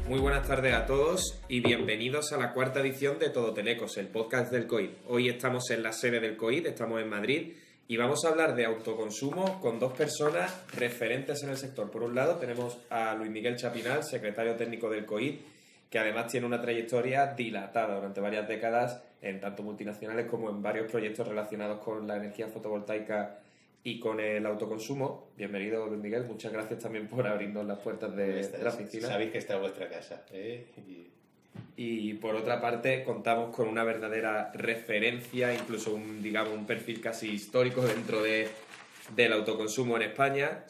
Muy buenas tardes a todos y bienvenidos a la cuarta edición de Todo Telecos, el podcast del COID. Hoy estamos en la sede del COID, estamos en Madrid y vamos a hablar de autoconsumo con dos personas referentes en el sector. Por un lado tenemos a Luis Miguel Chapinal, secretario técnico del COID, que además tiene una trayectoria dilatada durante varias décadas en tanto multinacionales como en varios proyectos relacionados con la energía fotovoltaica y con el autoconsumo. Bienvenido, Luis Miguel. Muchas gracias también por abrirnos las puertas de la oficina. Sabéis que está en vuestra casa. Y por otra parte, contamos con una verdadera referencia, incluso un perfil casi histórico dentro del autoconsumo en España.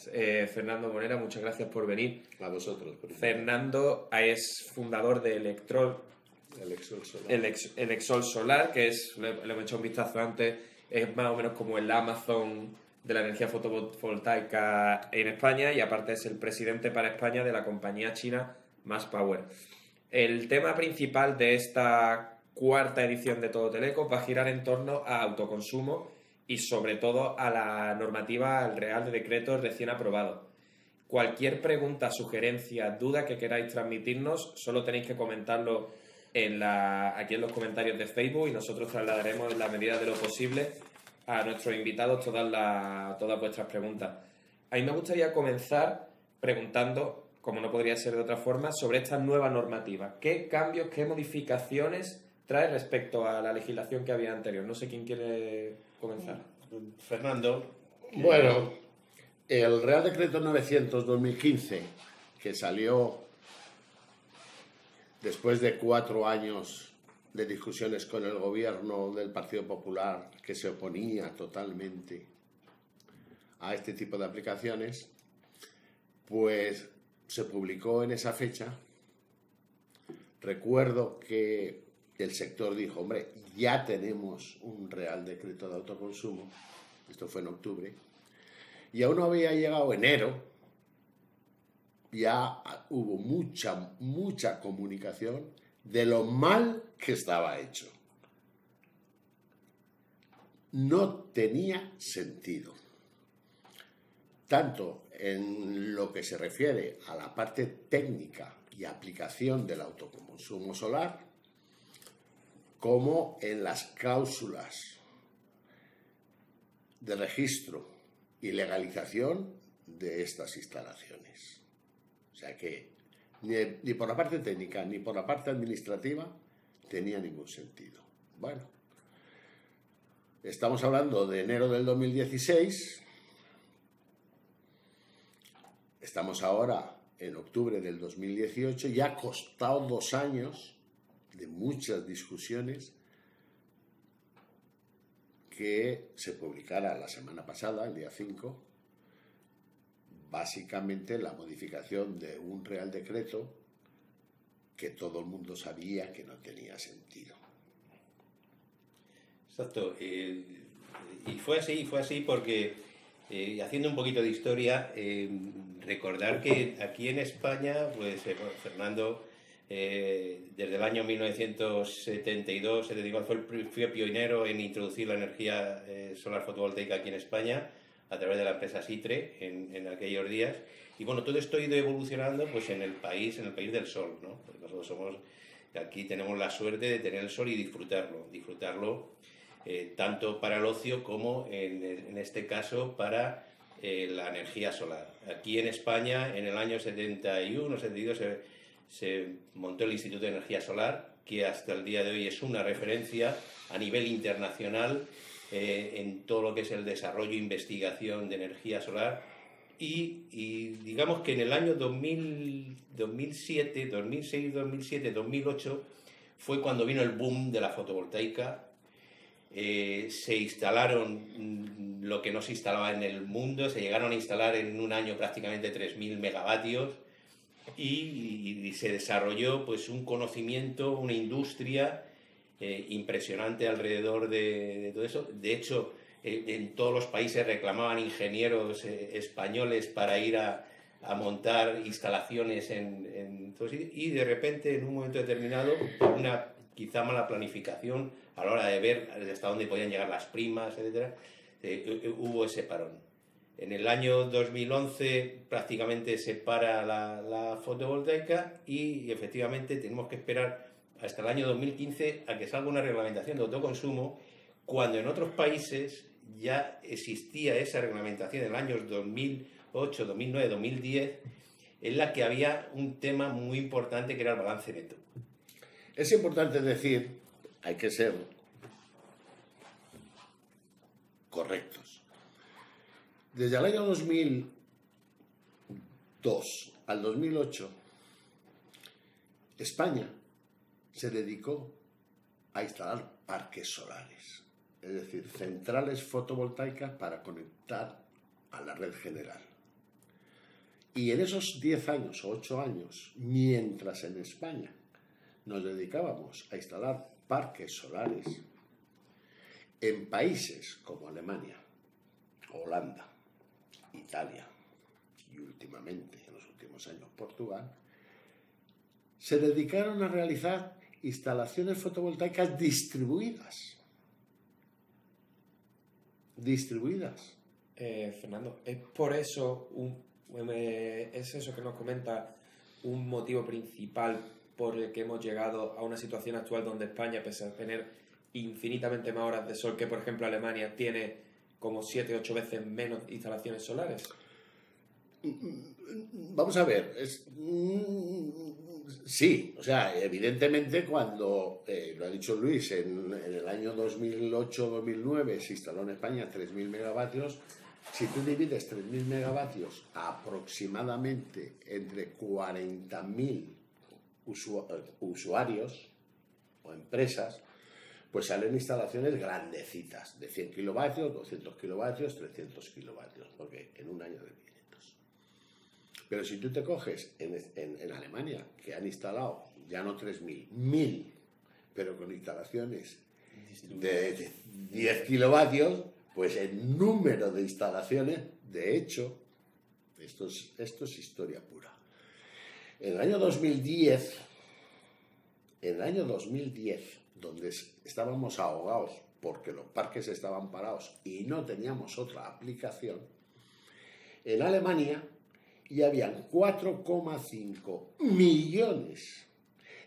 Fernando Monera, muchas gracias por venir. A vosotros. Fernando es fundador de Elexol Solar, que es, le hemos hecho un vistazo antes, es más o menos como el Amazon de la energía fotovoltaica en España, y aparte es el presidente para España de la compañía china MassPower. El tema principal de esta cuarta edición de Todo Teleco va a girar en torno a autoconsumo y sobre todo a la normativa, al Real Decreto recién aprobado. Cualquier pregunta, sugerencia, duda que queráis transmitirnos, solo tenéis que comentarlo aquí en los comentarios de Facebook y nosotros trasladaremos en la medida de lo posible a nuestros invitados todas vuestras preguntas. A mí me gustaría comenzar preguntando, como no podría ser de otra forma, sobre esta nueva normativa. ¿Qué cambios, qué modificaciones trae respecto a la legislación que había anterior? No sé quién quiere comenzar. Fernando. Bueno, el Real Decreto 900-2015, que salió después de 4 años de discusiones con el gobierno del Partido Popular, que se oponía totalmente a este tipo de aplicaciones, pues se publicó en esa fecha. Recuerdo que el sector dijo, hombre, ya tenemos un Real Decreto de autoconsumo, esto fue en octubre, y aún no había llegado enero, ya hubo mucha comunicación de lo mal que estaba hecho. No tenía sentido. Tanto en lo que se refiere a la parte técnica y aplicación del autoconsumo solar, como en las cláusulas de registro y legalización de estas instalaciones. O sea que ni por la parte técnica ni por la parte administrativa tenía ningún sentido. Bueno, estamos hablando de enero del 2016, estamos ahora en octubre del 2018, y ha costado 2 años de muchas discusiones que se publicara la semana pasada, el día 5, básicamente la modificación de un Real Decreto que todo el mundo sabía que no tenía sentido. Exacto. Y fue así porque, haciendo un poquito de historia, recordar que aquí en España, pues Fernando, desde el año 1972, fue pionero en introducir la energía solar fotovoltaica aquí en España, a través de la empresa Sitre en aquellos días. Y bueno, todo esto ha ido evolucionando pues en el país del sol, ¿no? Porque nosotros aquí tenemos la suerte de tener el sol y disfrutarlo tanto para el ocio como en este caso para la energía solar. Aquí en España, en el año 71, 72, se montó el Instituto de Energía Solar, que hasta el día de hoy es una referencia a nivel internacional en todo lo que es el desarrollo e investigación de energía solar, y digamos que en el año 2007, 2006, 2007, 2008 fue cuando vino el boom de la fotovoltaica. Se instalaron lo que no se instalaba en el mundo, se llegaron a instalar en un año prácticamente 3.000 megavatios y se desarrolló pues un conocimiento, una industria impresionante alrededor de todo eso. De hecho, en todos los países reclamaban ingenieros españoles para ir a montar instalaciones en todos sitios, y de repente en un momento determinado, por una quizá mala planificación a la hora de ver hasta dónde podían llegar las primas, etcétera, hubo ese parón. En el año 2011 prácticamente se para la fotovoltaica y efectivamente tenemos que esperar hasta el año 2015 a que salga una reglamentación de autoconsumo, cuando en otros países ya existía esa reglamentación en los años 2008, 2009, 2010, en la que había un tema muy importante que era el balance neto. Es importante decir, hay que ser correctos. Desde el año 2002 al 2008, España se dedicó a instalar parques solares, es decir, centrales fotovoltaicas para conectar a la red general. Y en esos 10 años o 8 años, mientras en España nos dedicábamos a instalar parques solares, en países como Alemania, Holanda, Italia y últimamente, en los últimos años, Portugal, se dedicaron a realizar instalaciones fotovoltaicas distribuidas. Fernando, es por eso, es eso que nos comenta, un motivo principal por el que hemos llegado a una situación actual donde España, pese a tener infinitamente más horas de sol que, por ejemplo, Alemania, tiene como 7 o 8 veces menos instalaciones solares. Vamos a ver, sí, o sea, evidentemente cuando, lo ha dicho Luis, en el año 2008-2009 se instaló en España 3.000 megavatios. Si tú divides 3.000 megavatios aproximadamente entre 40.000 usuarios o empresas, pues salen instalaciones grandecitas, de 100 kilovatios, 200 kilovatios, 300 kilovatios, porque en un año de 500. Pero si tú te coges en Alemania, que han instalado ya no 3.000, 1.000, pero con instalaciones de 10 kilovatios, pues el número de instalaciones, de hecho, esto es historia pura. En el año 2010, donde estábamos ahogados porque los parques estaban parados y no teníamos otra aplicación, en Alemania ya habían 4,5 millones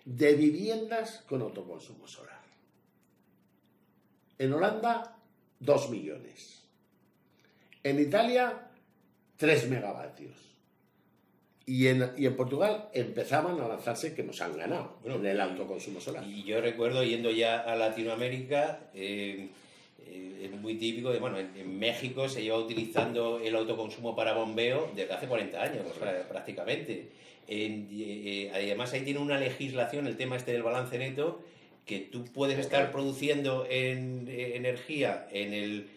de viviendas con autoconsumo solar. En Holanda, 2 millones. En Italia, 3 megavatios. Y en Portugal empezaban a lanzarse, que nos han ganado en el autoconsumo solar. Y yo recuerdo, yendo ya a Latinoamérica, es muy típico, en México se lleva utilizando el autoconsumo para bombeo desde hace 40 años, prácticamente. Además, ahí tiene una legislación, el tema este del balance neto, que tú puedes estar produciendo energía en el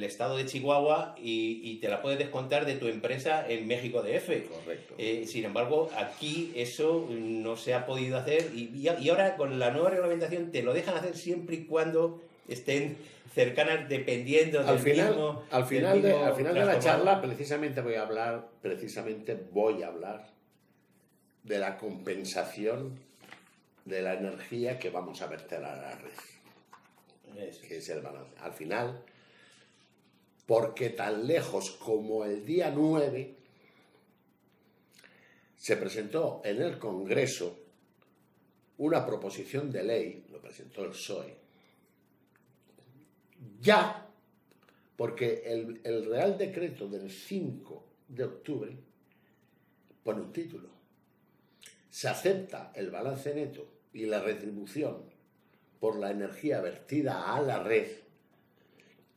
estado de Chihuahua y te la puedes descontar de tu empresa en México DF. Correcto. Sin embargo, aquí eso no se ha podido hacer y ahora con la nueva reglamentación te lo dejan hacer siempre y cuando estén cercanas, dependiendo del mismo... Al final de la charla precisamente voy a hablar de la compensación de la energía que vamos a verter a la red. Eso. Que es el balance. Al final, porque tan lejos como el día 9 se presentó en el Congreso una proposición de ley, lo presentó el PSOE, ya, porque el Real Decreto del 5 de octubre pone un título: se acepta el balance neto y la retribución por la energía vertida a la red,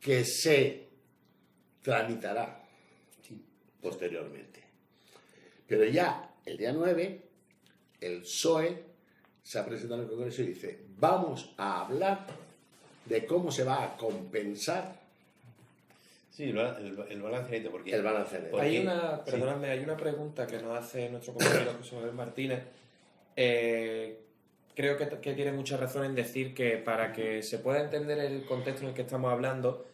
que se tramitará posteriormente. Pero ya el día 9, el PSOE se ha presentado en el Congreso y dice, vamos a hablar de cómo se va a compensar Sí, el balance neto, porque... el balance neto. Hay una pregunta que nos hace nuestro compañero José Manuel Martínez. Creo que tiene mucha razón en decir que para que se pueda entender el contexto en el que estamos hablando,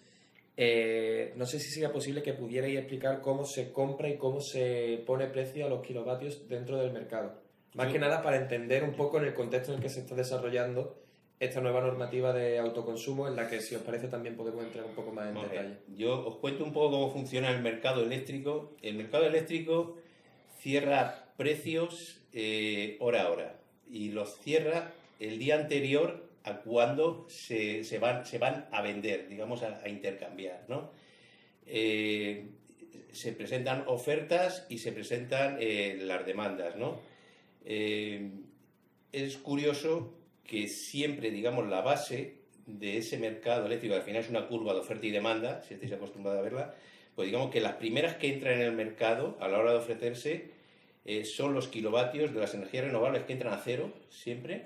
no sé si sería posible que pudierais explicar cómo se compra y cómo se pone precio a los kilovatios dentro del mercado. Más que nada para entender un poco en el contexto en el que se está desarrollando esta nueva normativa de autoconsumo, en la que, si os parece, también podemos entrar un poco más en detalle. Yo os cuento un poco cómo funciona el mercado eléctrico. El mercado eléctrico cierra precios hora a hora y los cierra el día anterior a cuando se van a vender, digamos, a intercambiar, ¿no? Se presentan ofertas y se presentan las demandas, ¿no? Es curioso que siempre, digamos, la base de ese mercado eléctrico, al final es una curva de oferta y demanda, si estáis acostumbrados a verla, pues digamos que las primeras que entran en el mercado a la hora de ofrecerse son los kilovatios de las energías renovables, que entran a cero siempre.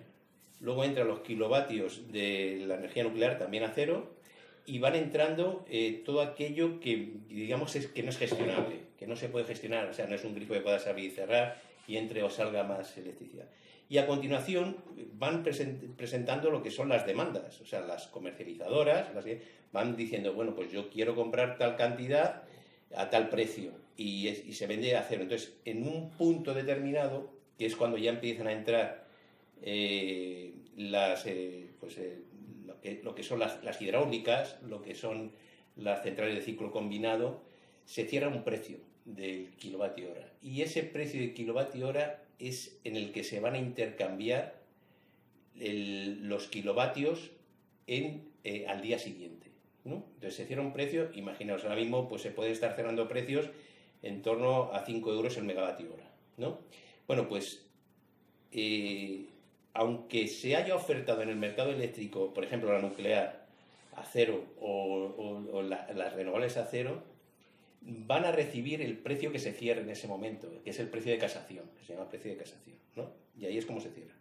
Luego entran los kilovatios de la energía nuclear, también a cero, y van entrando todo aquello que, digamos, que no es gestionable, que no se puede gestionar, o sea, no es un grifo que puedas abrir y cerrar y entre o salga más electricidad. Y a continuación van presentando lo que son las demandas, o sea, las comercializadoras van diciendo, bueno, pues yo quiero comprar tal cantidad a tal precio y se vende a cero. Entonces, en un punto determinado, que es cuando ya empiezan a entrar lo que son las hidráulicas, lo que son las centrales de ciclo combinado, se cierra un precio del kilovatio hora. Y ese precio de kilovatio hora es en el que se van a intercambiar los kilovatios al día siguiente, ¿no? Entonces se cierra un precio, imaginaos, ahora mismo pues se puede estar cerrando precios en torno a 5 euros el megavatio hora, ¿no? Bueno, pues aunque se haya ofertado en el mercado eléctrico, por ejemplo, la nuclear a cero o las renovables a cero, van a recibir el precio que se cierre en ese momento, que es el precio de casación, que se llama precio de casación, ¿no? Y ahí es como se cierra.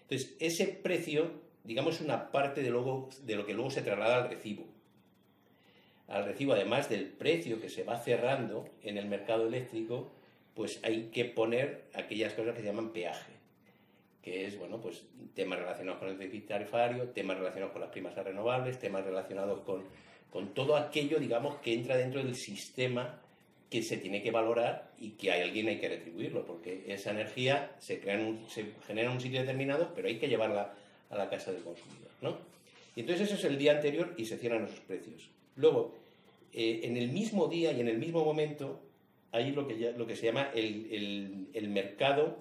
Entonces, ese precio, digamos, es una parte de lo que luego se traslada al recibo. Al recibo, además del precio que se va cerrando en el mercado eléctrico, pues hay que poner aquellas cosas que se llaman peaje, que es, bueno, pues temas relacionados con el déficit tarifario, temas relacionados con las primas a renovables, temas relacionados con todo aquello, digamos, que entra dentro del sistema que se tiene que valorar y que alguien hay que retribuirlo, porque esa energía se genera en un sitio determinado, pero hay que llevarla a la casa del consumidor, ¿no? Y entonces eso es el día anterior y se cierran esos precios. Luego, en el mismo día y en el mismo momento, hay lo que se llama el mercado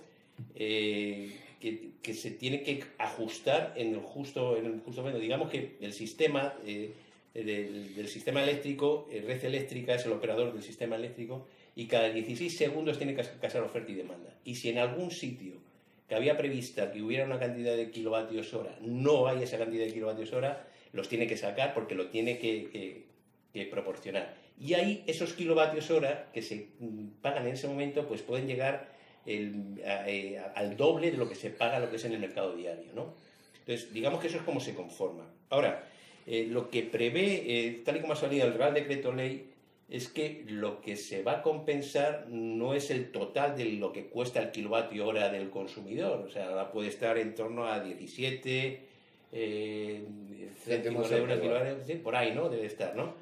que se tiene que ajustar en el justo momento. Digamos que el sistema del sistema eléctrico, Red Eléctrica es el operador del sistema eléctrico y cada 16 segundos tiene que casar oferta y demanda. Y si en algún sitio que había prevista que hubiera una cantidad de kilovatios hora, no hay esa cantidad de kilovatios hora, los tiene que sacar porque lo tiene que proporcionar. Y ahí esos kilovatios hora que se pagan en ese momento pues pueden llegar al doble de lo que se paga, lo que es en el mercado diario, ¿no? Entonces, digamos que eso es como se conforma. Ahora, lo que prevé, tal y como ha salido el Real Decreto Ley, es que lo que se va a compensar no es el total de lo que cuesta el kilovatio hora del consumidor, o sea, ahora puede estar en torno a 17 céntimos de euros kilovatio, por ahí, ¿no? Debe estar, ¿no?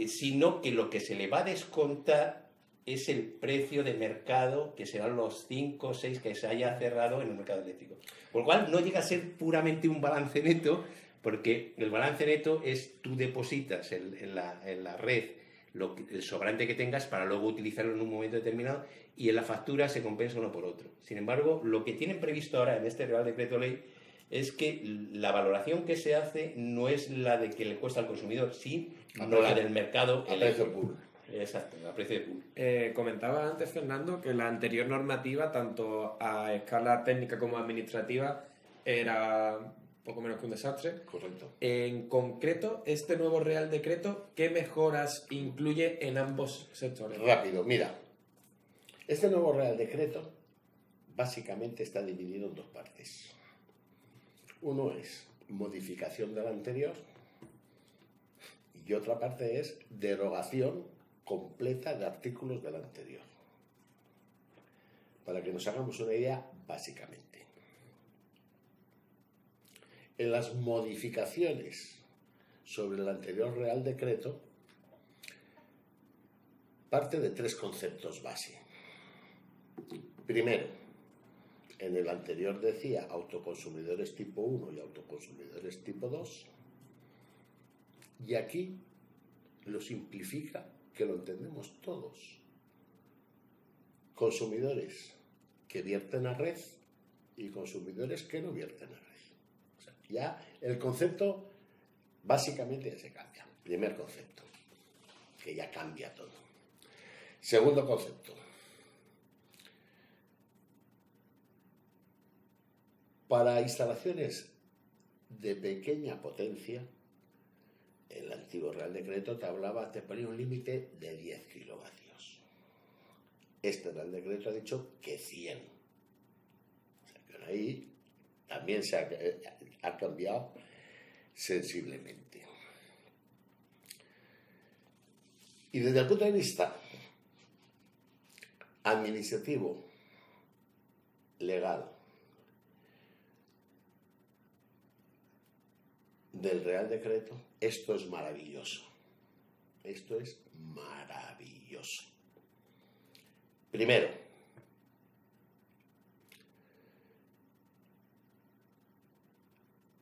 Sino que lo que se le va a descontar es el precio de mercado, que serán los 5 o 6 que se haya cerrado en el mercado eléctrico. Por lo cual no llega a ser puramente un balance neto, porque el balance neto es tú depositas en la red el sobrante que tengas para luego utilizarlo en un momento determinado y en la factura se compensa uno por otro. Sin embargo, lo que tienen previsto ahora en este Real Decreto Ley es que la valoración que se hace no es la de que le cuesta al consumidor, sino la del mercado eléctrico. Exacto, a precio de pool. Comentaba antes, Fernando, que la anterior normativa, tanto a escala técnica como administrativa, era poco menos que un desastre. Correcto. En concreto, este nuevo Real Decreto, ¿qué mejoras incluye en ambos sectores? Rápido, mira. Este nuevo Real Decreto básicamente está dividido en dos partes. Uno es modificación del anterior y otra parte es derogación completa de artículos del anterior. Para que nos hagamos una idea, básicamente. En las modificaciones sobre el anterior Real Decreto, parte de tres conceptos base. Primero, en el anterior decía autoconsumidores tipo 1 y autoconsumidores tipo 2, y aquí lo simplifica, que lo entendemos todos. Consumidores que vierten a red y consumidores que no vierten a red. O sea, ya el concepto básicamente ya se cambia. Primer concepto, que ya cambia todo. Segundo concepto. Para instalaciones de pequeña potencia, el antiguo Real Decreto te ponía un límite de 10 kilovatios. Este Real Decreto ha dicho que 100. O sea, que ahí también se ha cambiado sensiblemente. Y desde el punto de vista administrativo, legal, del Real Decreto, esto es maravilloso. Esto es maravilloso. Primero,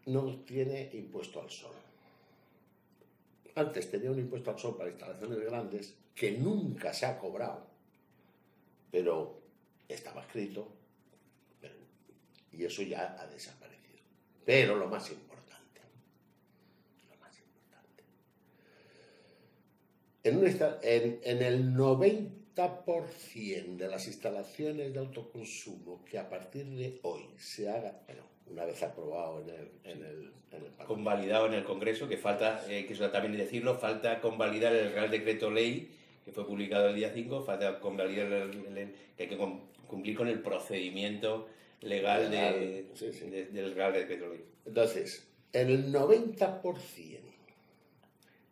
no tiene impuesto al sol. Antes tenía un impuesto al sol para instalaciones grandes que nunca se ha cobrado, pero estaba escrito y eso ya ha desaparecido. Pero lo más importante, en el 90% de las instalaciones de autoconsumo que a partir de hoy se haga, bueno, una vez aprobado en el Parlamento, convalidado en el Congreso, que falta, que eso también decirlo, falta convalidar el Real Decreto Ley, que fue publicado el día 5, falta convalidar que hay que cumplir con el procedimiento legal del Real Decreto Ley. Entonces, en el 90%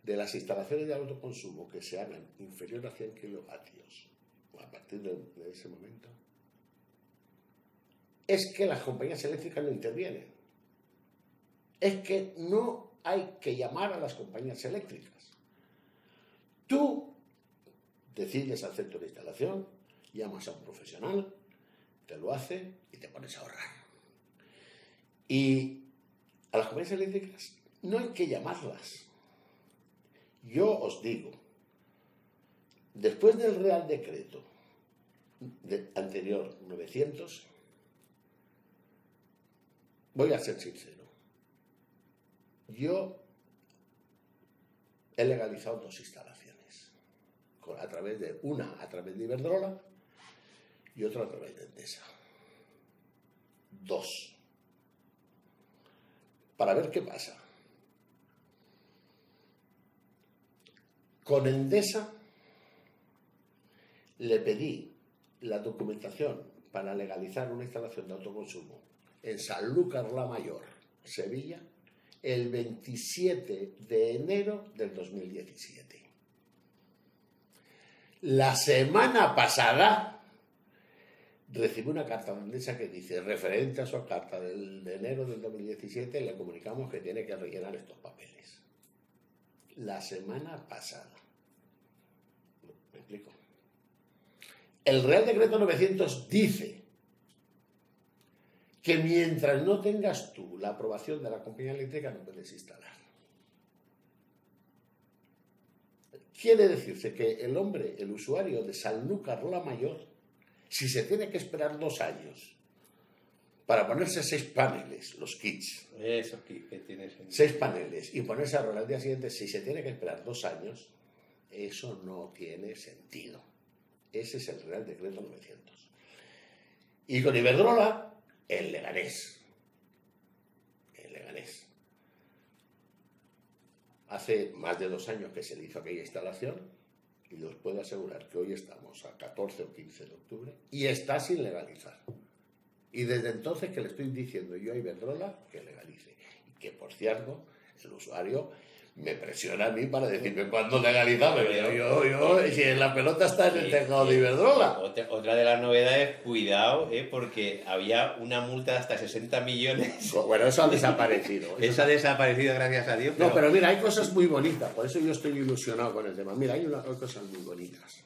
de las instalaciones de autoconsumo que se hagan inferior a 100 kilovatios, a partir de ese momento, es que las compañías eléctricas no intervienen. Es que no hay que llamar a las compañías eléctricas. Tú decides hacer tu instalación, llamas a un profesional, te lo hace y te pones a ahorrar. Y a las compañías eléctricas no hay que llamarlas. Yo os digo, después del Real Decreto anterior 900, voy a ser sincero, yo he legalizado 2 instalaciones, a través de Iberdrola y otra a través de Endesa. 2. Para ver qué pasa. Con Endesa le pedí la documentación para legalizar una instalación de autoconsumo en Sanlúcar la Mayor, Sevilla, el 27 de enero del 2017. La semana pasada recibí una carta de Endesa que dice, referente a su carta de enero del 2017, le comunicamos que tiene que rellenar estos papeles. La semana pasada. ¿Me explico? El Real Decreto 900 dice que mientras no tengas tú la aprobación de la compañía eléctrica no puedes instalar. Quiere decirse que el hombre, el usuario de Sanlúcar la Mayor, si se tiene que esperar 2 años para ponerse 6 paneles, los kits, Esos kits que tienes 6 paneles y ponerse a rolar al día siguiente, si se tiene que esperar 2 años, eso no tiene sentido. Ese es el Real Decreto 900. Y con Iberdrola, el Leganés. Leganés. Hace más de 2 años que se le hizo aquella instalación y os puedo asegurar que hoy estamos a 14 o 15 de octubre y está sin legalizar. Y desde entonces que le estoy diciendo yo a Iberdrola que legalice. Y que, por cierto, el usuario me presiona a mí para decirme cuándo legalizar. Yo, si la pelota está en el tejado de Iberdrola. Otra de las novedades, cuidado, porque había una multa de hasta 60 millones. Bueno, eso ha desaparecido. Eso ha desaparecido, gracias a Dios. No, pero mira, hay cosas muy bonitas. Por eso yo estoy ilusionado con el tema. Mira, hay cosas muy bonitas.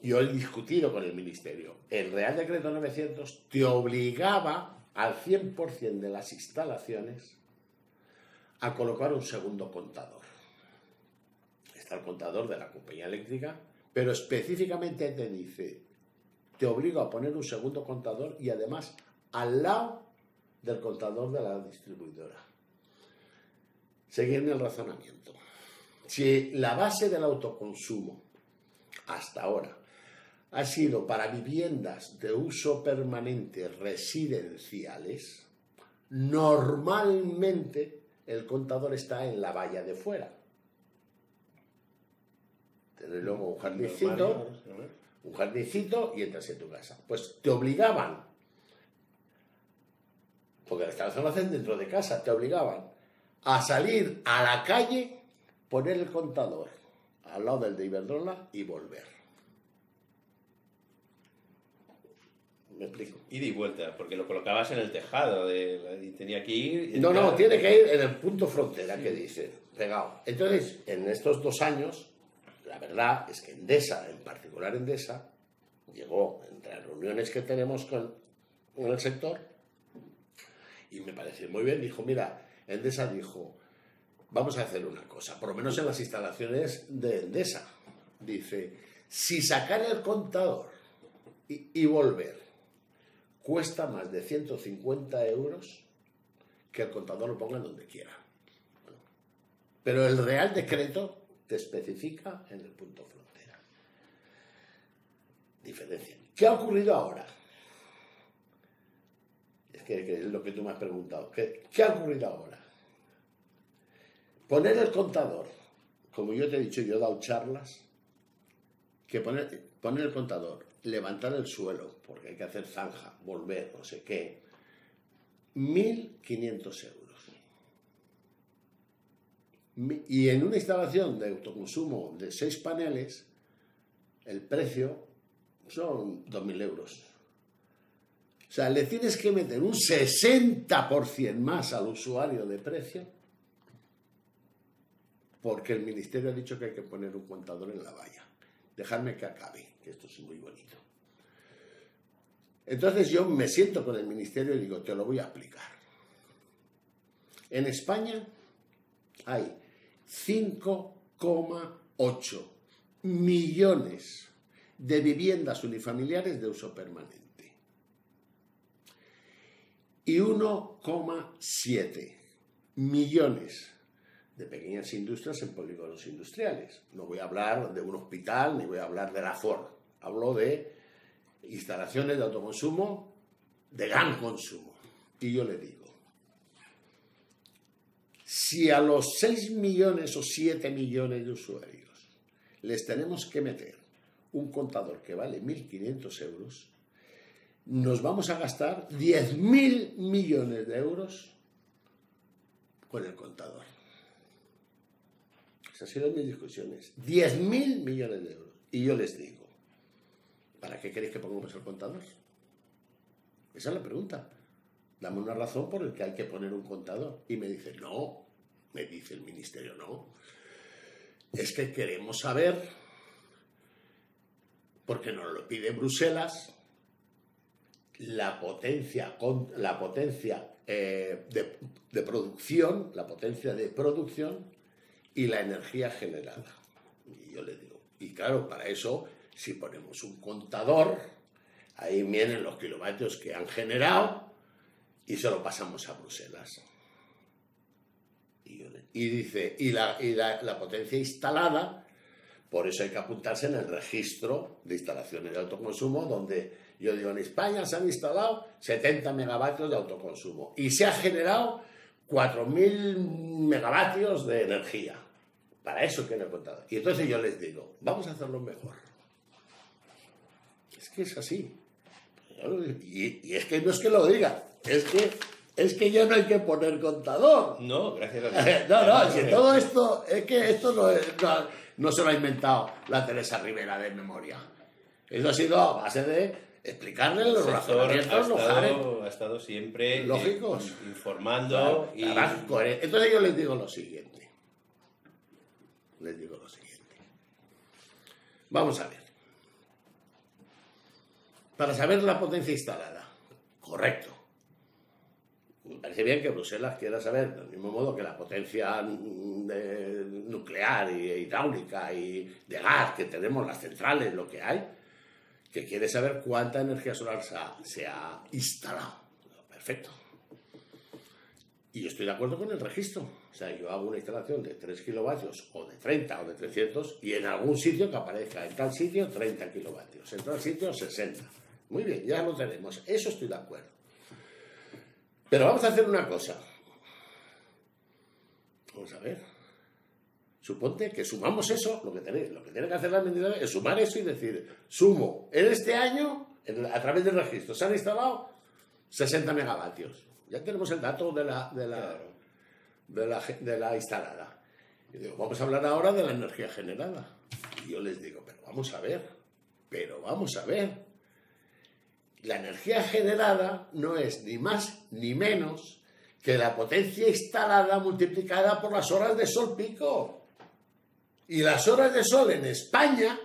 Yo he discutido con el Ministerio. El Real Decreto 900 te obligaba al 100% de las instalaciones a colocar un segundo contador. Está el contador de la compañía eléctrica, pero específicamente te dice, te obligo a poner un segundo contador y además al lado del contador de la distribuidora. Seguir en el razonamiento. Si la base del autoconsumo hasta ahora ha sido para viviendas de uso permanente residenciales, normalmente el contador está en la valla de fuera. Tienes luego un jardincito y entras en tu casa. Pues te obligaban, porque la instalación lo hacen dentro de casa, te obligaban a salir a la calle, poner el contador al lado del de Iberdrola y volver. ¿Me explico? Ida y vuelta, porque lo colocabas en el tejado y tenía que ir... No, tiene que ir en el punto frontera que dice, pegado. Entonces, en estos 2 años, la verdad es que Endesa, en particular Endesa, llegó entre las reuniones que tenemos con el sector y me pareció muy bien. Dijo, mira, Endesa dijo, vamos a hacer una cosa, por lo menos en las instalaciones de Endesa. Dice, si sacar el contador y volver cuesta más de 150 euros, que el contador lo pongan donde quiera. Bueno, pero el Real Decreto te especifica en el punto frontera. Diferencia. ¿Qué ha ocurrido ahora? Es que es lo que tú me has preguntado. ¿Qué ha ocurrido ahora? Poner el contador, como yo te he dicho, yo he dado charlas, que poner el contador, levantar el suelo, porque hay que hacer zanja, volver, no sé qué, 1.500 euros. Y en una instalación de autoconsumo de 6 paneles, el precio son 2.000 euros. O sea, le tienes que meter un 60% más al usuario de precio, porque el Ministerio ha dicho que hay que poner un contador en la valla. Dejadme que acabe, que esto es muy bonito. Entonces yo me siento con el Ministerio y digo, te lo voy a explicar. En España hay 5,8 millones de viviendas unifamiliares de uso permanente y 1,7 millones de pequeñas industrias en polígonos industriales. No voy a hablar de un hospital ni voy a hablar de la Ford. Hablo de instalaciones de autoconsumo de gran consumo. Y yo le digo, si a los 6 millones o 7 millones de usuarios les tenemos que meter un contador que vale 1.500 euros, nos vamos a gastar 10.000 millones de euros con el contador. Esas han sido mis discusiones. 10.000 millones de euros. Y yo les digo, ¿para qué queréis que pongamos el contador? Esa es la pregunta. Dame una razón por la que hay que poner un contador. Y me dice, no. Me dice el Ministerio, no. Es que queremos saber, porque nos lo pide Bruselas, la potencia de producción, la potencia de producción y la energía generada. Y yo le digo, y claro, para eso, si ponemos un contador, ahí vienen los kilovatios que han generado y se lo pasamos a Bruselas. Y dice, y la potencia instalada, Por eso hay que apuntarse en el registro de instalaciones de autoconsumo, donde yo digo, en España se han instalado 70 megavatios de autoconsumo y se ha generado 4.000 megavatios de energía. Para eso que le he contado. Y entonces yo les digo, vamos a hacerlo mejor. Es que es así. Y es que no es que lo diga, es que ya no hay que poner contador. No, gracias a Dios. No, si todo esto, es que esto no se lo ha inventado la Teresa Rivera de memoria. Eso ha sido a base de explicarle los razonamientos, ha estado siempre lógicos, informando. Claro, entonces yo les digo lo siguiente. Vamos a ver. Para saber la potencia instalada, correcto. Me parece bien que Bruselas quiera saber, del mismo modo que la potencia nuclear y hidráulica y de gas que tenemos, las centrales, lo que hay, que quiere saber cuánta energía solar se ha instalado. Perfecto. Y yo estoy de acuerdo con el registro. O sea, yo hago una instalación de 3 kilovatios o de 30 o de 300 y en algún sitio que aparezca en tal sitio 30 kilovatios, en tal sitio 60. Muy bien, ya lo tenemos. Eso estoy de acuerdo. Pero vamos a hacer una cosa. Vamos a ver. Suponte que sumamos eso, lo que tiene que hacer la administración es sumar eso y decir, sumo, en este año, a través del registro, se han instalado 60 megavatios. Ya tenemos el dato de la instalada. Y digo, vamos a hablar ahora de la energía generada. Y yo les digo, pero vamos a ver. La energía generada no es ni más ni menos que la potencia instalada multiplicada por las horas de sol pico. Y las horas de sol en España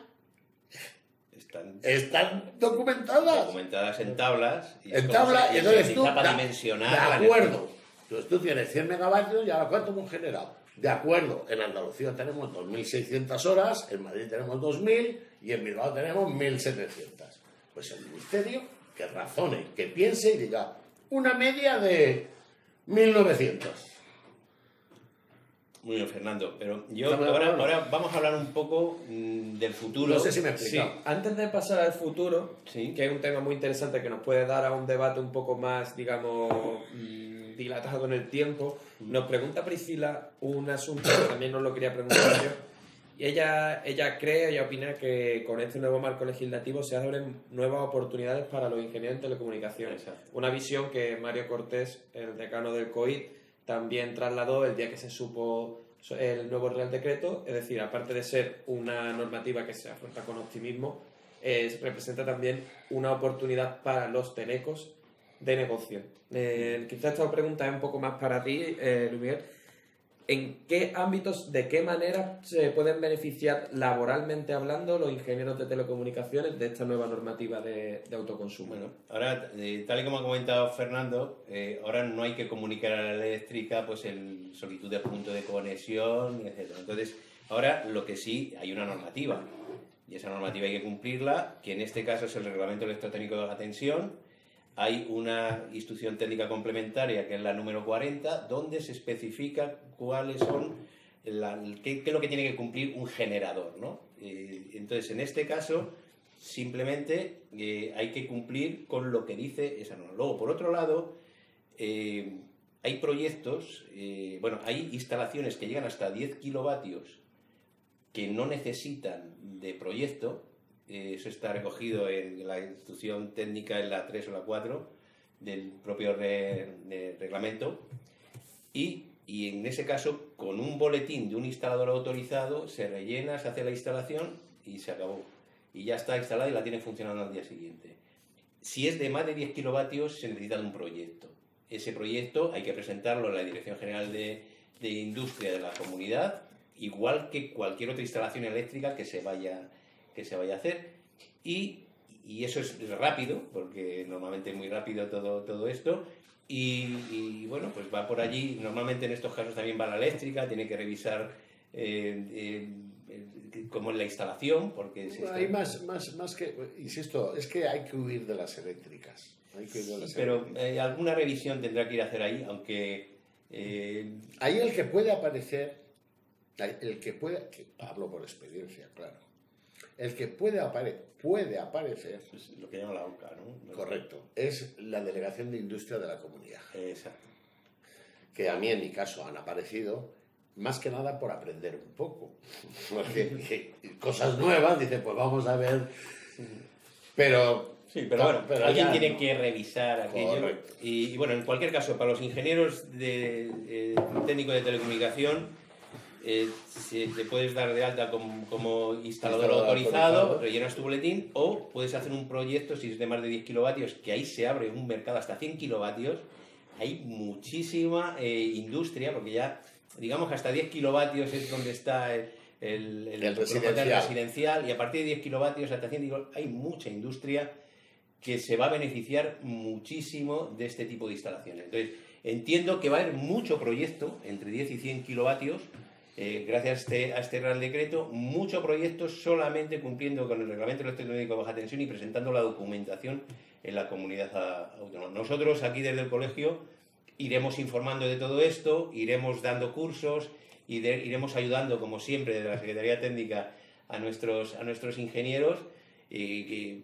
están documentadas. Documentadas en tablas. Y entonces tú, para dimensionar. De acuerdo. Entonces tú tienes 100 megavatios y ahora ¿cuánto hemos generado? De acuerdo, en Andalucía tenemos 2.600 horas, en Madrid tenemos 2.000 y en Bilbao tenemos 1.700. Pues el ministerio que razone, que piense y diga una media de 1.900. Muy bien, Fernando, pero ahora vamos a hablar un poco del futuro. No sé si me he explicado. Sí, antes de pasar al futuro, sí, que es un tema muy interesante que nos puede dar a un debate un poco más, digamos, dilatado en el tiempo, nos pregunta Priscila un asunto que también nos lo quería preguntar yo. Y ella opina que con este nuevo marco legislativo se abren nuevas oportunidades para los ingenieros en telecomunicaciones. Exacto. Una visión que Mario Cortés, el decano del COIT, también trasladó el día que se supo el nuevo Real Decreto. Es decir, aparte de ser una normativa que se afronta con optimismo, representa también una oportunidad para los telecos de negocio. Quizás esta pregunta es un poco más para ti, Luis Miguel. ¿En qué ámbitos, de qué manera se pueden beneficiar laboralmente hablando los ingenieros de telecomunicaciones de esta nueva normativa de autoconsumo? Bueno, ahora, tal y como ha comentado Fernando, ahora no hay que comunicar a la eléctrica pues el solicitud de punto de conexión, etc. Entonces, ahora lo que sí, hay una normativa, y esa normativa hay que cumplirla, que en este caso es el Reglamento Electrotécnico de la Tensión. Hay una instrucción técnica complementaria, que es la número 40, donde se especifica cuáles son, qué es lo que tiene que cumplir un generador, ¿no? Entonces, en este caso, simplemente hay que cumplir con lo que dice esa norma. Luego, por otro lado, hay proyectos, hay instalaciones que llegan hasta 10 kilovatios que no necesitan de proyecto. Eso está recogido en la instrucción técnica en la 3 o la 4 del propio reglamento y en ese caso con un boletín de un instalador autorizado se rellena, se hace la instalación y se acabó y ya está instalada y la tiene funcionando al día siguiente. Si es de más de 10 kilovatios se necesita un proyecto. Ese proyecto hay que presentarlo a la Dirección General de Industria de la Comunidad, igual que cualquier otra instalación eléctrica que se vaya a hacer y eso es rápido porque normalmente es muy rápido todo esto y bueno, pues va por allí. Normalmente en estos casos también va la eléctrica, tiene que revisar cómo es la instalación porque hay más que, insisto, es que hay que huir de las eléctricas, pero alguna revisión tendrá que ir a hacer ahí, aunque ahí el que puede aparecer El que puede, que hablo por experiencia, claro, el que puede aparecer, Es lo que llama la OCA, ¿no? correcto, es la Delegación de Industria de la Comunidad. Exacto. Que a mí en mi caso han aparecido más que nada por aprender un poco. Porque cosas nuevas, dice, pues vamos a ver. Pero Sí, pero bueno, pero alguien ya tiene no. que revisar aquello. Correcto. Y bueno, en cualquier caso, para los ingenieros de técnico de telecomunicación, te puedes dar de alta como instalador autorizado, rellenas tu boletín, o puedes hacer un proyecto si es de más de 10 kilovatios, que ahí se abre un mercado hasta 100 kilovatios. Hay muchísima industria, porque ya, digamos que hasta 10 kilovatios es donde está el residencial, y a partir de 10 kilovatios hasta 100 kilovatios hay mucha industria que se va a beneficiar muchísimo de este tipo de instalaciones. Entonces, entiendo que va a haber mucho proyecto entre 10 y 100 kilovatios, gracias a este Real Decreto, mucho proyecto solamente cumpliendo con el Reglamento Electrónico de Baja Tensión y presentando la documentación en la comunidad autónoma. Nosotros aquí desde el colegio iremos informando de todo esto, iremos dando cursos, iremos ayudando, como siempre, desde la Secretaría Técnica a nuestros ingenieros,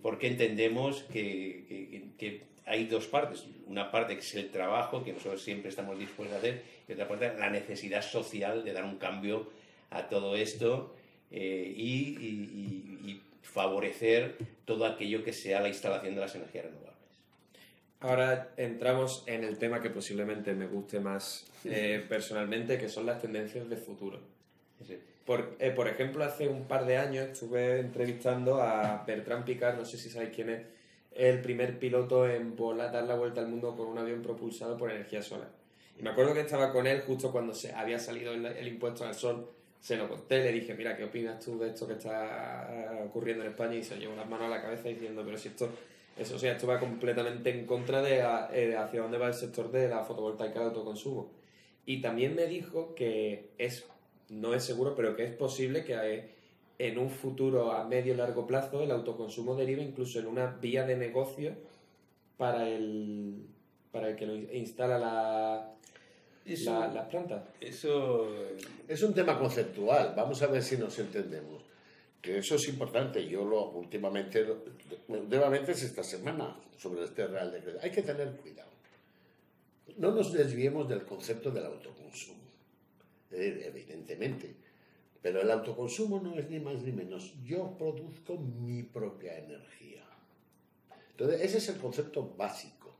porque entendemos que hay dos partes. Una parte que es el trabajo, que nosotros siempre estamos dispuestos a hacer, y otra parte la necesidad social de dar un cambio a todo esto y favorecer todo aquello que sea la instalación de las energías renovables. Ahora entramos en el tema que posiblemente me guste más personalmente, que son las tendencias de futuro. Sí. Por ejemplo, hace un par de años estuve entrevistando a Bertrand Piccard, no sé si sabéis quién es, el primer piloto en dar la vuelta al mundo con un avión propulsado por energía solar. Y me acuerdo que estaba con él justo cuando había salido el impuesto al sol, se lo conté, le dije, mira, ¿qué opinas tú de esto que está ocurriendo en España? Y se llevó las manos a la cabeza diciendo, pero si esto va completamente en contra de hacia dónde va el sector de la fotovoltaica de autoconsumo. Y también me dijo que no es seguro, pero que es posible que en un futuro a medio y largo plazo el autoconsumo derive incluso en una vía de negocio para el que lo instala las plantas. Eso es un tema conceptual. Vamos a ver si nos entendemos. Que eso es importante. Yo últimamente es esta semana sobre este Real Decreto. Hay que tener cuidado. No nos desviemos del concepto del autoconsumo. Evidentemente. Pero el autoconsumo no es ni más ni menos. Yo produzco mi propia energía. Entonces, ese es el concepto básico.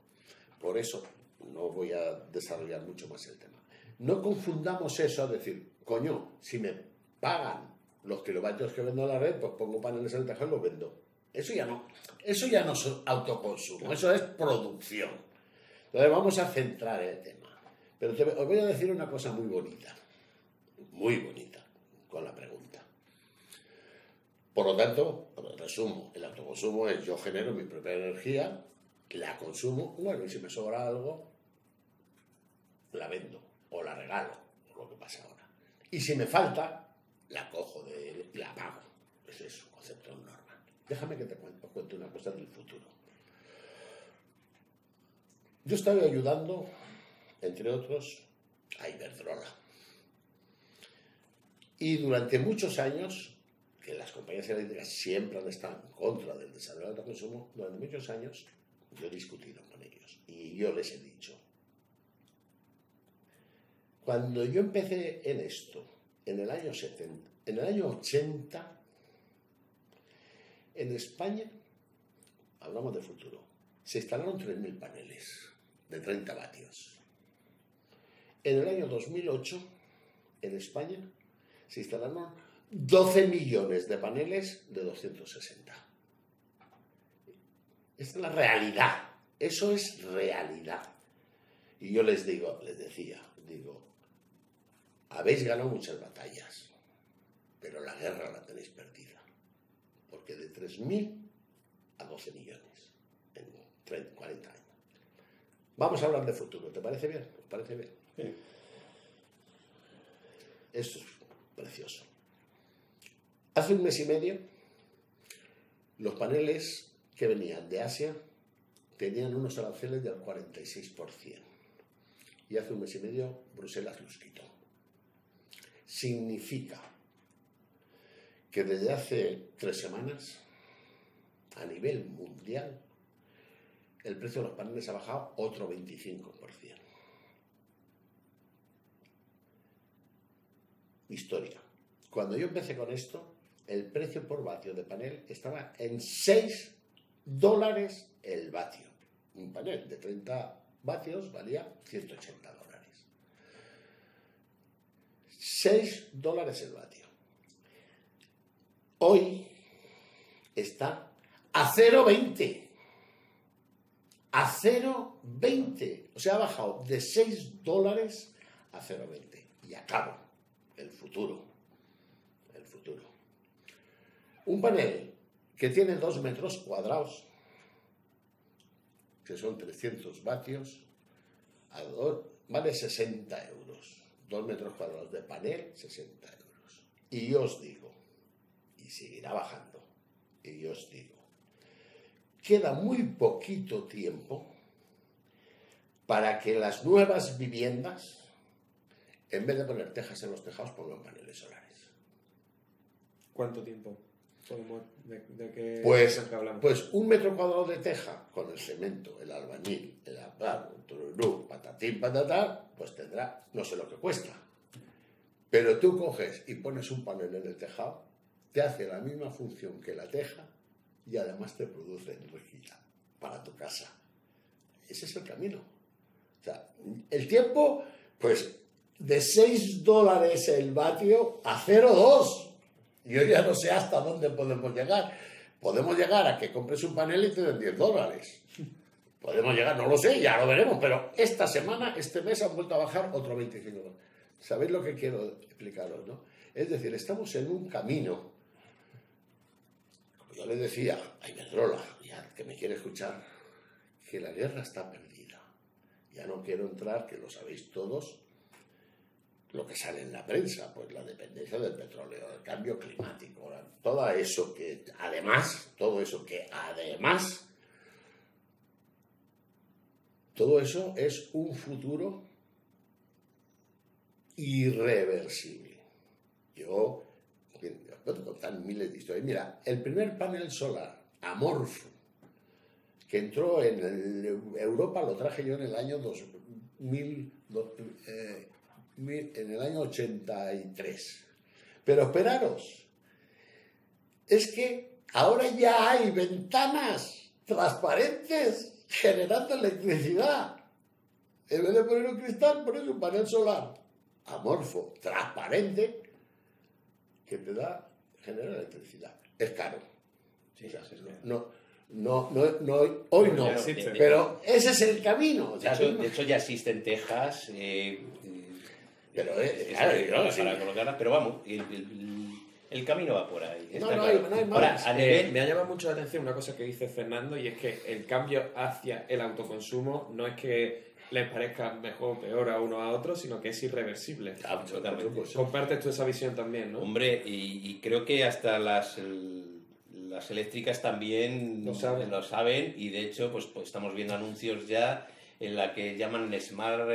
Por eso no voy a desarrollar mucho más el tema. No confundamos eso a decir, coño, si me pagan los kilovatios que vendo a la red, pues pongo paneles en el tejado y los vendo. Eso ya no es autoconsumo, eso es producción. Entonces vamos a centrar el tema. Pero os voy a decir una cosa muy bonita con la pregunta. Por lo tanto, resumo, el autoconsumo es yo genero mi propia energía, la consumo, bueno, y si me sobra algo, la vendo o la regalo, o lo que pasa ahora. Y si me falta, la cojo y la pago. Ese es un concepto normal. Déjame que os cuente una cosa del futuro. Yo estaba ayudando, entre otros, a Iberdrola. Y durante muchos años, que las compañías eléctricas siempre han estado en contra del desarrollo del autoconsumo, durante muchos años yo he discutido con ellos y yo les he dicho, cuando yo empecé en esto, en el año 80, en España, hablamos de futuro, se instalaron 3.000 paneles de 30 vatios. En el año 2008, en España, se instalaron 12 millones de paneles de 260. Esta es la realidad. Eso es realidad. Y yo les decía, habéis ganado muchas batallas, pero la guerra la tenéis perdida. Porque de 3.000 a 12 millones en 40 años. Vamos a hablar de futuro. ¿Te parece bien? ¿Os parece bien? Sí. Esto es precioso. Hace un mes y medio, los paneles que venían de Asia tenían unos aranceles del 46%. Y hace un mes y medio, Bruselas los quitó. significa que desde hace 3 semanas, a nivel mundial, el precio de los paneles ha bajado otro 25%. Historia. Cuando yo empecé con esto, el precio por vatio de panel estaba en $6 el vatio. Un panel de 30 vatios valía $180. $6 el vatio. Hoy está a 0,20. A 0,20. O sea, ha bajado de $6 a 0,20. Y acabo. El futuro. El futuro. Un panel que tiene 2 metros cuadrados, que son 300 vatios, vale 60 euros. 2 metros cuadrados de panel, 60 euros. Y yo os digo, y seguirá bajando, y yo os digo, queda muy poquito tiempo para que las nuevas viviendas, en vez de poner tejas en los tejados, pongan paneles solares. ¿Cuánto tiempo? ¿De qué Pues, hablamos? pues 1 metro cuadrado de teja con el cemento, el albañil, el aparo, el tururú, patatín, patatá, pues tendrá, no sé lo que cuesta. Pero tú coges y pones un panel en el tejado, te hace la misma función que la teja y además te produce energía para tu casa. Ese es el camino. O sea, el tiempo, pues de $6 el vatio a 0,2. Yo ya no sé hasta dónde podemos llegar. Podemos llegar a que compres un panel y te den $10. Podemos llegar, no lo sé, ya lo veremos, pero esta semana, este mes han vuelto a bajar otro 25. ¿Sabéis lo que quiero explicaros, no? Es decir, estamos en un camino. Como yo le decía a Iberdrola, ya que me quiere escuchar, que la guerra está perdida. Ya no quiero entrar, que lo sabéis todos, lo que sale en la prensa, pues la dependencia del petróleo, el cambio climático, todo eso que además, todo eso es un futuro irreversible. Yo puedo contar miles de historias. Mira, el primer panel solar amorfo que entró en Europa lo traje yo en el año 2000, en el año 83. Pero esperaros, es que ahora ya hay ventanas transparentes generando electricidad. En vez de poner un cristal, pones un panel solar amorfo, transparente, que te genera electricidad. Es caro. Sí, O sea, sí, hoy no, existe. pero ese es el camino. O sea, de hecho, ya existen tejas pero para colocarlas, pero vamos, el camino va por ahí. No está hay claro. más. Ahora, a nivel, Me ha llamado mucho la atención una cosa que dice Fernando, y es que el cambio hacia el autoconsumo no es que les parezca mejor o peor a uno a otro, sino que es irreversible. Totalmente. Pues, Compartes tú esa visión también, ¿no? hombre, y creo que hasta las eléctricas también Lo saben. y de hecho pues estamos viendo anuncios ya en la que llaman Smart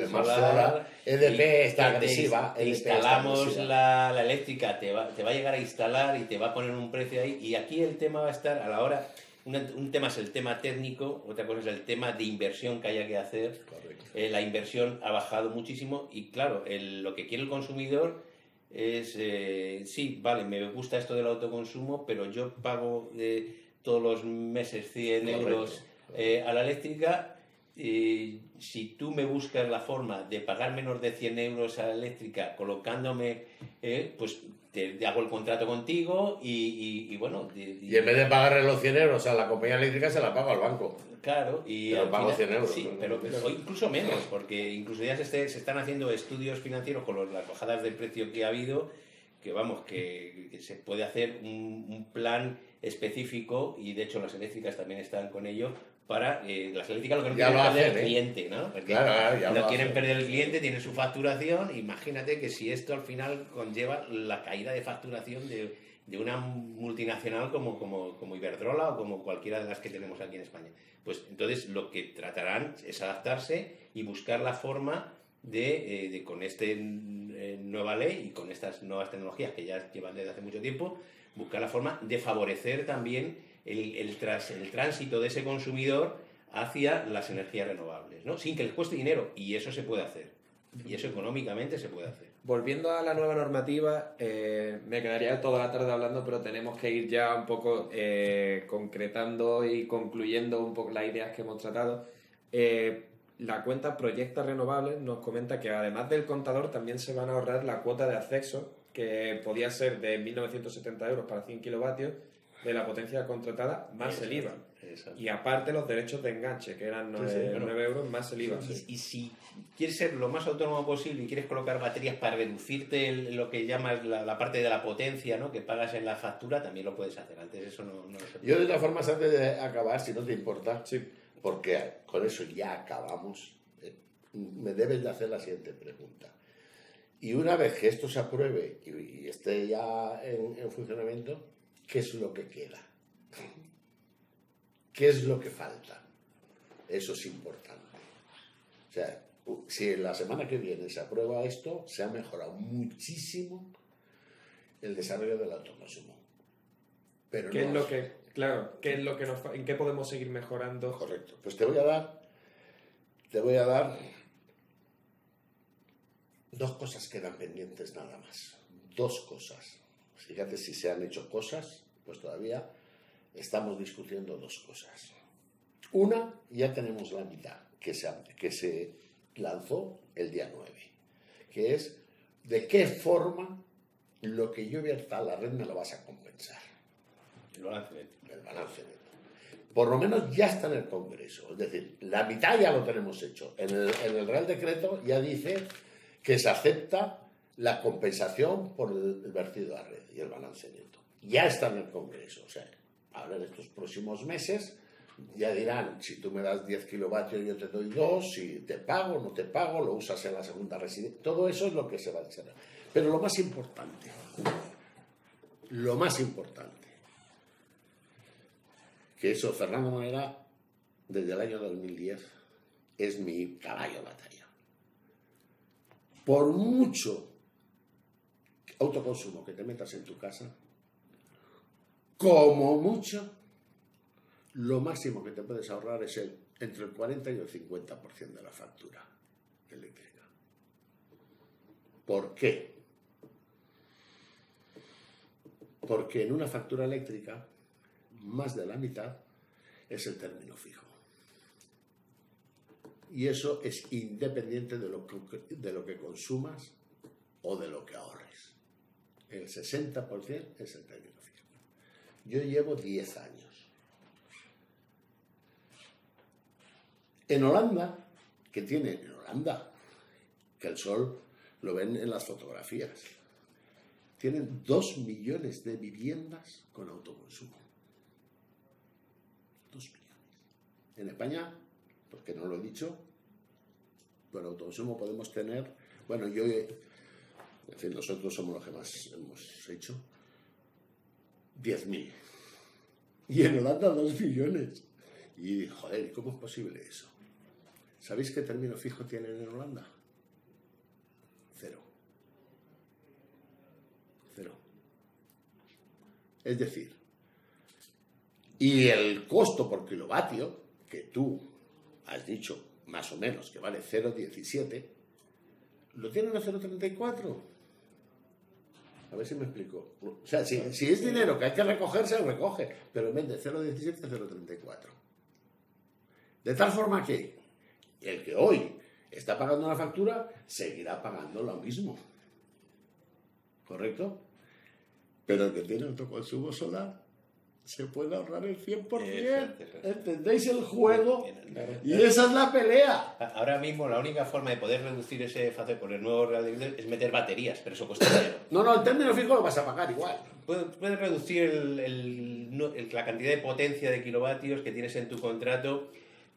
Solar, EDP está te agresiva. te instalamos la eléctrica, te va a llegar a instalar y te va a poner un precio ahí, y aquí el tema va a estar a la hora, un tema es el tema técnico, otra cosa es el tema de inversión que haya que hacer. Correcto. La inversión ha bajado muchísimo y claro, lo que quiere el consumidor es, sí, vale, me gusta esto del autoconsumo, pero yo pago todos los meses 100 euros a la eléctrica. Si tú me buscas la forma de pagar menos de 100 euros a la eléctrica colocándome, pues te hago el contrato contigo y bueno... Y en vez de pagarle los 100 euros a la compañía eléctrica, se la paga al banco. Claro, y pero pago 100 euros. Sí, pero o incluso menos, porque incluso ya se están haciendo estudios financieros con las bajadas del precio que ha habido, que vamos, que se puede hacer un plan específico, y de hecho las eléctricas también están con ello, para las eléctricas lo que no quieren es perder el cliente, ¿no? Porque no quieren perder el cliente, tienen su facturación. Imagínate que si esto al final conlleva la caída de facturación de una multinacional como Iberdrola o como cualquiera de las que tenemos aquí en España. Pues entonces lo que tratarán es adaptarse y buscar la forma con esta nueva ley y con estas nuevas tecnologías que ya llevan desde hace mucho tiempo, buscar la forma de favorecer también el tránsito de ese consumidor hacia las energías renovables, ¿no? Sin que les cueste dinero, y eso se puede hacer, y eso económicamente se puede hacer. Volviendo a la nueva normativa, me quedaría toda la tarde hablando, pero tenemos que ir ya un poco concretando y concluyendo un poco las ideas que hemos tratado. La cuenta Proyecta Renovables nos comenta que además del contador también se van a ahorrar la cuota de acceso, que podía ser de 1.970 euros para 100 kilovatios, de la potencia contratada más el IVA. Exacto. Y aparte los derechos de enganche, que eran 9 euros más el IVA. Y si quieres ser lo más autónomo posible y quieres colocar baterías para reducirte lo que llamas la parte de la potencia, ¿no?, que pagas en la factura, también lo puedes hacer. Antes eso no se puede. Yo de todas formas, antes de acabar, si no te importa, Sí. porque con eso ya acabamos, me debes de hacer la siguiente pregunta. Y una vez que esto se apruebe y esté ya en funcionamiento, ¿qué es lo que queda? ¿Qué es lo que falta? Eso es importante. O sea, si la semana que viene se aprueba esto, se ha mejorado muchísimo el desarrollo del autoconsumo. Pero ¿Qué no es lo que, claro, qué es lo que en qué podemos seguir mejorando? Correcto. Pues te voy a dar dos cosas que quedan pendientes nada más. Dos cosas. Fíjate, si se han hecho cosas, pues todavía estamos discutiendo dos cosas. Una, ya tenemos la mitad, que se lanzó el día 9, que es de qué forma lo que yo vierta a la red me lo vas a compensar. El balance neto. El balance neto. Por lo menos ya está en el Congreso, es decir, la mitad ya lo tenemos hecho. En el Real Decreto ya dice que se acepta la compensación por el vertido a red y el balance neto. Ya está en el Congreso, o sea, ahora en estos próximos meses ya dirán, si tú me das 10 kilovatios yo te doy 2, si te pago, no te pago, lo usas en la segunda residencia, todo eso es lo que se va a hacer. Pero lo más importante, que eso Fernando Monera, desde el año 2010, es mi caballo de batalla. Por mucho autoconsumo que te metas en tu casa, como mucho, lo máximo que te puedes ahorrar es entre el 40 y el 50% de la factura eléctrica. ¿Por qué? Porque en una factura eléctrica, más de la mitad es el término fijo. Y eso es independiente de lo que consumas o de lo que ahorres. El 60% es el término fijo. Yo llevo 10 años. En Holanda, que el sol lo ven en las fotografías, tienen 2 millones de viviendas con autoconsumo. 2 millones. En España, porque no lo he dicho, con autoconsumo podemos tener, bueno, nosotros somos los que más hemos hecho, 10.000. Y en Holanda 2 millones. Y, joder, ¿cómo es posible eso? ¿Sabéis qué término fijo tienen en Holanda? 0. Es decir, y el costo por kilovatio, que tú has dicho más o menos que vale 0,17, lo tienen a 0,34. A ver si me explico. O sea, si es dinero que hay que recoger, se recoge, pero en vez de 0,17, 0,34. De tal forma que el que hoy está pagando una factura seguirá pagando lo mismo. ¿Correcto? Pero el que tiene autoconsumo solar se puede ahorrar el 100%. ¿Entendéis el juego? Y esa es la pelea. Ahora mismo la única forma de poder reducir ese factor por el nuevo Real Decreto es meter baterías, pero eso cuesta dinero. No, el término fijo lo vas a pagar igual. Puedes reducir la cantidad de potencia de kilovatios que tienes en tu contrato,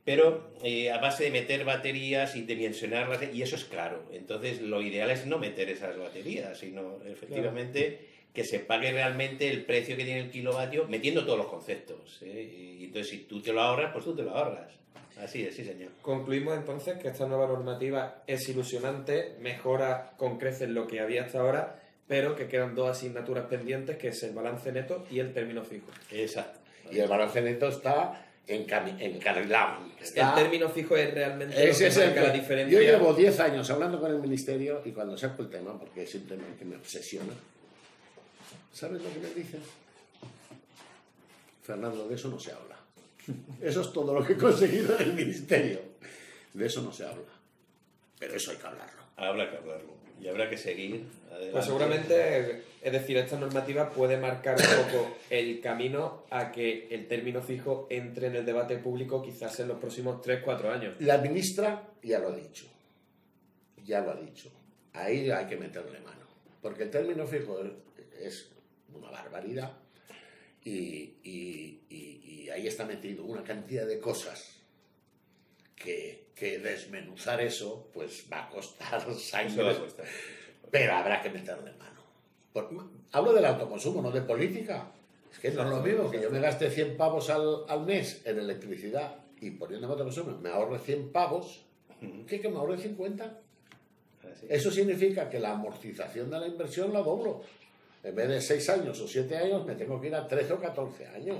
pero a base de meter baterías y dimensionarlas, y eso es caro. Entonces lo ideal es no meter esas baterías, sino efectivamente que se pague realmente el precio que tiene el kilovatio, metiendo todos los conceptos. Y entonces si tú te lo ahorras, pues tú te lo ahorras. Así es, sí señor. Concluimos entonces que esta nueva normativa es ilusionante, mejora con creces lo que había hasta ahora, pero que quedan dos asignaturas pendientes, que es el balance neto y el término fijo. Exacto. Y el balance neto está encarrilado. El término fijo es realmente lo Ese que es el marca la que- diferencia. Yo llevo 10 años hablando con el ministerio y cuando saco el tema, porque es un tema que me obsesiona, ¿sabes lo que me dicen? Fernando, de eso no se habla. Eso es todo lo que he conseguido en el ministerio. De eso no se habla. Pero eso hay que hablarlo. Habrá que hablarlo. Y habrá que seguir adelante. Pues seguramente, es decir, esta normativa puede marcar un poco el camino a que el término fijo entre en el debate público quizás en los próximos 3-4 años. La ministra ya lo ha dicho. Ya lo ha dicho. Ahí hay que meterle mano. Porque el término fijo es una barbaridad y ahí está metido una cantidad de cosas que desmenuzar eso pues va a costar Eso sangre. va a costar. Pero habrá que meterle mano. Hablo del autoconsumo, no de política. Es que no es lo mismo que yo me gaste 100 pavos al mes en electricidad y poniéndome autoconsumo me ahorre 100 pavos que me ahorre 50. Así. Eso significa que la amortización de la inversión la doblo. En vez de 6 años o 7 años me tengo que ir a 13 o 14 años.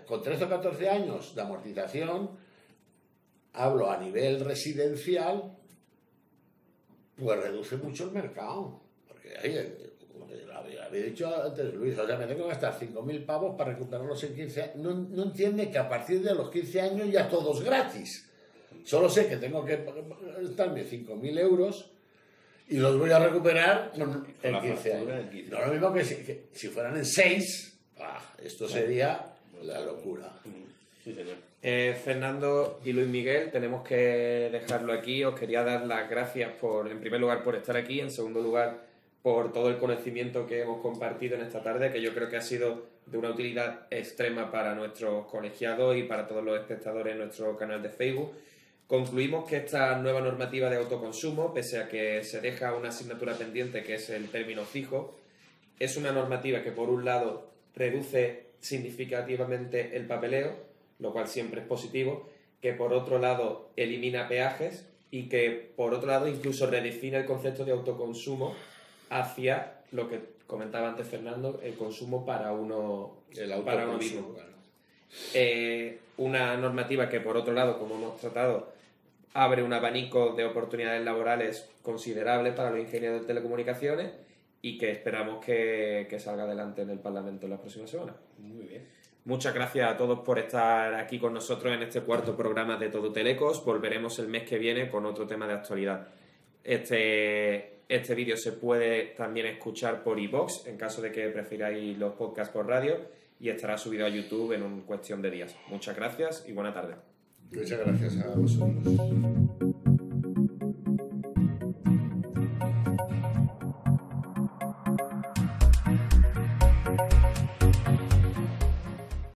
Con 13 o 14 años de amortización, hablo a nivel residencial, pues reduce mucho el mercado. Porque como había dicho antes Luis, o sea, me tengo que gastar 5.000 pavos para recuperarlos en 15 años. No entiende que a partir de los 15 años ya todo es gratis. Solo sé que tengo que gastarme 5.000 euros y los voy a recuperar en la 15 factura años. en 15. No lo mismo que si fueran en 6, esto sería la locura. Sí, señor. Fernando y Luis Miguel, tenemos que dejarlo aquí. Os quería dar las gracias en primer lugar por estar aquí, en segundo lugar por todo el conocimiento que hemos compartido en esta tarde, que yo creo que ha sido de una utilidad extrema para nuestros colegiados y para todos los espectadores en nuestro canal de Facebook. Concluimos que esta nueva normativa de autoconsumo, pese a que se deja una asignatura pendiente que es el término fijo, es una normativa que por un lado reduce significativamente el papeleo, lo cual siempre es positivo, que por otro lado elimina peajes y que por otro lado incluso redefine el concepto de autoconsumo hacia lo que comentaba antes Fernando, el consumo para uno mismo. Claro. Una normativa que por otro lado, como hemos tratado, abre un abanico de oportunidades laborales considerables para los ingenieros de telecomunicaciones y que esperamos que salga adelante en el Parlamento en las próximas semanas. Muy bien. Muchas gracias a todos por estar aquí con nosotros en este cuarto programa de Todo Telecos. Volveremos el mes que viene con otro tema de actualidad. Este vídeo se puede también escuchar por iVoox en caso de que prefiráis los podcasts por radio y estará subido a YouTube en cuestión de días. Muchas gracias y buena tarde. Muchas gracias a vosotros.